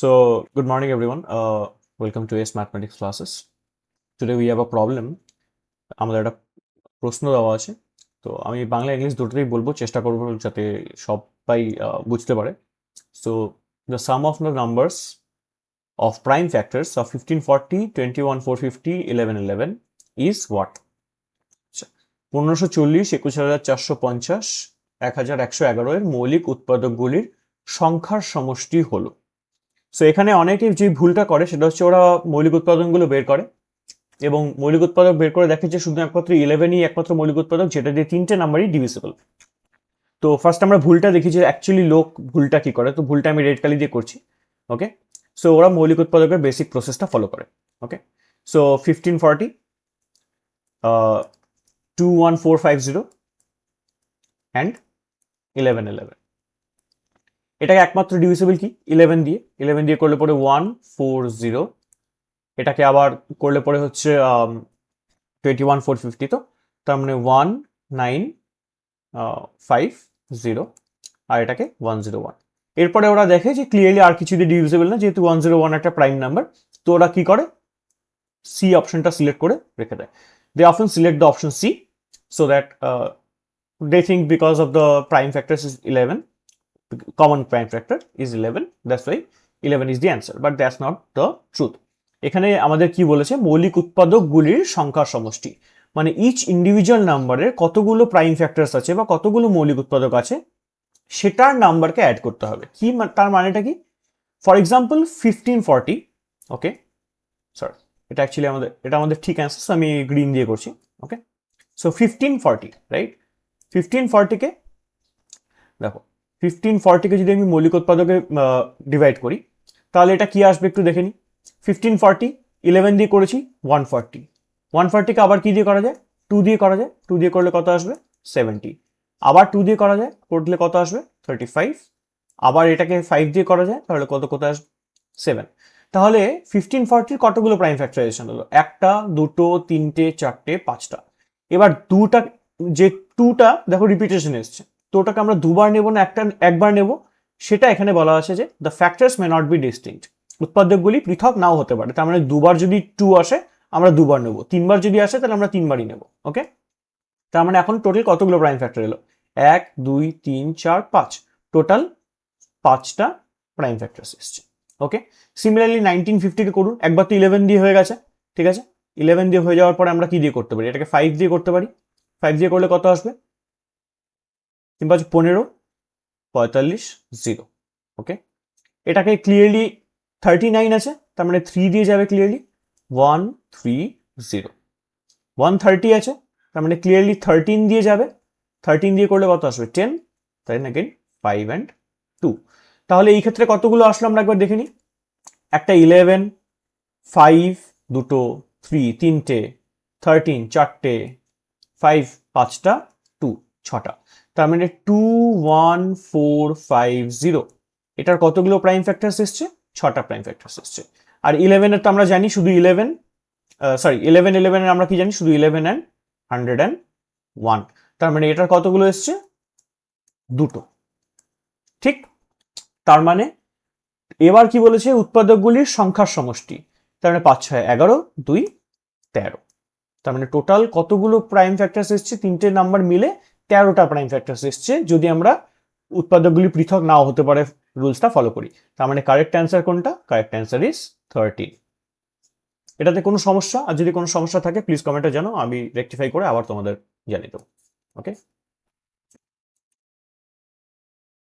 So, good morning, everyone. Welcome to ACE Mathematics classes. Today we have a problem. আমাদের একটা প্রশ্ন দেওয়া আছে, তো আমি বাংলা ইংলিশ দুটোতেই বলবো, চেষ্টা করবো যাতে সবাই বুঝতে পারে। So, the sum of the numbers of prime factors of 1540, 21,450, 1111 is what? 1540, 21450, 1111 এর মৌলিক উৎপাদকগুলির সংখ্যার সমষ্টি হলো। সো এখানে অনেকে যে ভুলটা করে সেটা হচ্ছে ওরা মৌলিক উৎপাদনগুলো বের করে এবং মৌলিক উৎপাদক বের করে দেখে যে শুধু একমাত্র 11ই একমাত্র মৌলিক উৎপাদক, যেটা দিয়ে তিনটে নাম্বারই ডিভিজিবল। তো ফার্স্ট আমরা ভুলটা দেখি যে অ্যাকচুয়ালি লোক ভুলটা কি করে। তো ভুলটা আমি রেড কালি দিয়ে করছি। ওকে, সো ওরা মৌলিক উৎপাদকের বেসিক প্রসেসটা ফলো করে। ওকে, সো 1540, 21450 অ্যান্ড 1111, এটাকে একমাত্র ডিভিজিবল কি 11 দিয়ে। 11 দিয়ে করলে পরে 140, এটাকে আবার করলে পরে হচ্ছে 21,450, তো তার মানে 1950, আর এটাকে 101। এরপরে ওরা দেখে যে ক্লিয়ারলি আর কিছু দিয়ে ডিভিজিবল না, যেহেতু 101 একটা প্রাইম নাম্বার, তো ওরা কি করে সি অপশনটা সিলেক্ট করে রেখে দেয়। They often select the option C so that they think because of the prime factors is 11, common prime factor is 11, that's why 11 is the answer, but that's not the truth. এখানে আমাদের কি বলেছে, মৌলিক উৎপাদকগুলির সংখ্যার সমষ্টি, মানে ইচ ইন্ডিভিজুয়াল নাম্বারের কতগুলো প্রাইম ফ্যাক্টরস আছে বা কতগুলো মৌলিক উৎপাদক আছে সেটার নাম্বারকে অ্যাড করতে হবে। কি তার মানেটা কি? ফর এক্সাম্পল 1540, ওকে সরি, এটা অ্যাকচুয়ালি এটা আমাদের ঠিক অ্যান্সার, আমি গ্রিন দিয়ে করছি। ওকে, সো 1540, রাইট? 1540 কে দেখো, 1540 যদি আমি মৌলিক উৎপাদকে ডিভাইড করি তাহলে এটা কি আসবে একটু দেখে নিই। 1540 11 দিয়ে করেছি 140, 140 কে আবার কি দিয়ে করা যায়, 2 দিয়ে করা যায়, 2 দিয়ে করলে কত আসবে 70, আবার 2 দিয়ে করা যায় করলে কত আসবে 35, আবার এটাকে 5 দিয়ে করা যায় তাহলে কত আসবে 7। তাহলে 1540 কতগুলো প্রাইম ফ্যাক্টরাইজেশন হলো? একটা, দুটো, তিনটে, চারটে, পাঁচটা। এবার দুটা, যে 2টা দেখো রিপিটেশন এসছে, তো ওটাকে আমরা দুবার নেব না একবার নেব, সেটা এখানে বলা আছে যে the factors may not be distinct, উৎপাদকগুলি পৃথক নাও হতে পারে। তার মানে দুবার যদি 2 আসে আমরা দুবার নেব, তিনবার যদি আসে তাহলে আমরা তিনবারই নেব। ওকে, তার মানে এখন টোটাল কতগুলো প্রাইম ফ্যাক্টর এলো? 1 2 3 4 5, টোটাল 5টা প্রাইম ফ্যাক্টরস এসছে। ওকে, সিমিলারলি 1950 কে করুন, একবার তো 11 দিয়ে হয়ে গেছে, ঠিক আছে? 11 দিয়ে হয়ে যাওয়ার পরে আমরা কি দিয়ে করতে পারি? এটাকে 5 দিয়ে করতে পারি। 5 দিয়ে করলে কত আসবে? 3 5 15, 45 0। ওকে, এটাকে ক্লিয়ারলি 39 আছে, তার মানে 3 দিয়ে যাবে ক্লিয়ারলি 130, 130 আছে, তার মানে ক্লিয়ারলি 13 দিয়ে যাবে, 13 দিয়ে করলে কত আসবে 10, তাই না? Again 5 and 2। তাহলে এই ক্ষেত্রে কতগুলো আসলো আমরা একবার দেখে নিই। একটা 11, 5 দুটো, 3 তিনটে, 13 চারটে, 5 5টা, 2 6টা, তার মানে 21450, এটার কতগুলো প্রাইম ফ্যাক্টরস এসছে? 6টা প্রাইম ফ্যাক্টরস এসছে। আর 11 এর তো আমরা জানি শুধু 11 এর আমরা কি জানি? শুধু 11 and 101, তার মানে এটার কতগুলো এসছে? দুটো, ঠিক? তার মানে এবার কি বলেছে? উৎপাদকগুলির সংখ্যার সমষ্টি, তার মানে 5 6 11 2 13, তার মানে টোটাল কতগুলো প্রাইম ফ্যাক্টরস এসছে? তিনটে নাম্বার মিলে 13টা প্রাইম ফ্যাক্টরস এসছে, যদি আমরা উৎপাদকগুলি পৃথক নাও হতে পারে রুলসটা ফলো করি। তার মানে কারেক্ট অ্যান্সার কোনটা? Correct answer is 13। এটাতে কোনো সমস্যা? আর যদি কোনো সমস্যা থাকে প্লিজ কমেন্টে জানাও, আমি রেকটিফাই করে আবার তোমাদের জানিয়ে দেবো। ওকে।